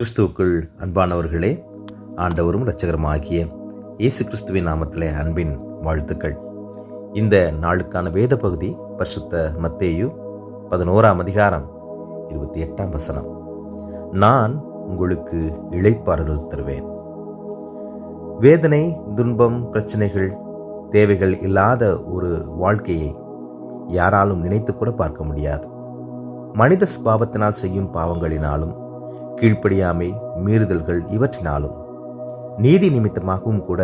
கிறிஸ்துவுக்குள் அன்பானவர்களே, ஆண்டவரும் இரட்சகருமாகிய இயேசு கிறிஸ்துவின் நாமத்திலே அன்பின் வாழ்த்துக்கள். இந்த நாளுக்கான வேத பகுதி பரிசுத்த மத்தேயு 11ஆம் அதிகாரம் 28ஆம் வசனம். நான் உங்களுக்கு இளைப்பாறுதல் தருவேன். வேதனை, துன்பம், பிரச்சனைகள், தேவைகள் இல்லாத ஒரு வாழ்க்கையை யாராலும் நினைத்து கூட பார்க்க முடியாது. மனித சுபாவத்தினால் செய்யும் பாவங்களினாலும், கீழ்ப்படியாமை, மீறுதல்கள் இவற்றினாலும், நீதி நிமித்தமாகவும் கூட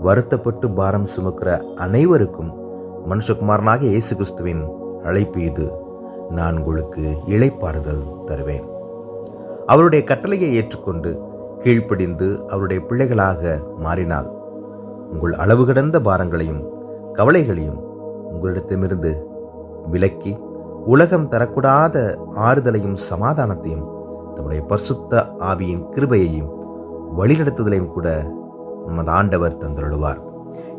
வருத்தப்பட்டு பாரம் சுமக்கிற அனைவருக்கும் மனுஷகுமாரனாகிய இயேசு கிறிஸ்துவின் அழைப்பு இது. நான் உங்களுக்கு இளைப்பாறுதல் தருவேன். அவருடைய கட்டளையை ஏற்றுக்கொண்டு கீழ்ப்படிந்து அவருடைய பிள்ளைகளாக மாறினால், உங்கள் அளவு கடந்த பாரங்களையும் கவலைகளையும் உங்களிடத்திலிருந்து விலக்கி உலகம் தரக்கூடாத ஆறுதலையும் சமாதானத்தையும், நம்முடைய பரிசுத்த ஆவியின் கிருபையையும் வழிநடத்துதலையும் கூட நமது ஆண்டவர் தந்தருளுவார்.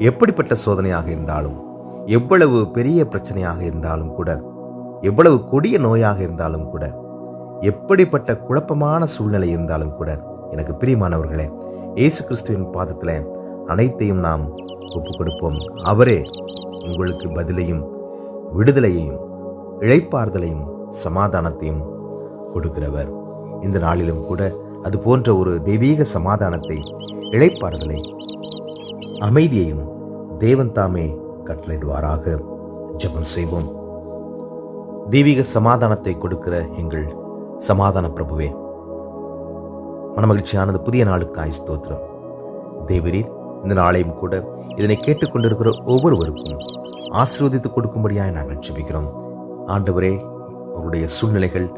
எப்படிப்பட்ட சோதனையாக இருந்தாலும், எவ்வளவு பெரிய பிரச்சனையாக இருந்தாலும் கூட, எவ்வளவு கொடிய நோயாக இருந்தாலும் கூட, எப்படிப்பட்ட குழப்பமான சூழ்நிலை இருந்தாலும் கூட, எனக்கு பிரியமானவர்களே, இயேசு கிறிஸ்துவின் பாதத்தில் அனைத்தையும் நாம் ஒப்புக் கொடுப்போம். அவரே உங்களுக்கு பதிலையும் விடுதலையையும் இளைப்பாறுதலையும் சமாதானத்தையும் கொடுக்கிறவர். இந்த நாளிலும் கூட அது போன்ற ஒரு தெய்வீக சமாதானத்தை, இளைப்பாறுதலை, அமைதியையும் தேவன் தாமே கட்டளையிடுவாராக. ஜெபம் செய்வோம். தெய்வீக சமாதானத்தை கொடுக்கிற எங்கள் சமாதான பிரபுவே, மனமகிழ்ச்சியானது புதிய நாளுக்காய் ஸ்தோத்திரம். தேவரீர் இந்த நாளையும் கூட இதனை கேட்டுக்கொண்டிருக்கிற ஒவ்வொருவருக்கும் ஆசீர்வதித்து கொடுக்கும்படியாய் நாங்கள் ஜெபிக்கிறோம். ஆண்டவரே, அவருடைய சூழ்நிலைகள்,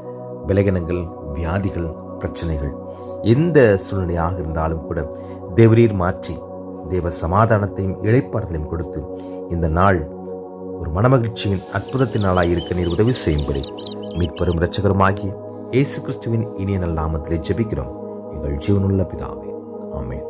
விலகினங்கள், வியாதிகள், பிரச்சனைகள் எந்த சூழ்நிலையாக இருந்தாலும் கூட தேவரீர் மாற்றி தேவ சமாதானத்தையும் இளைப்பாறுதலையும் கொடுத்து இந்த நாள் ஒரு மனமகிழ்ச்சியின் அற்புதத்தின் நாளாக இருக்க நீர் உதவி செய்யும்படி மீட்பரும் இரட்சகருமாகிய இயேசு கிறிஸ்துவின் இனிய நல் நாமத்திலே ஜெபிக்கிறோம் எங்கள் ஜீவனுள்ள பிதாவே. ஆமென்.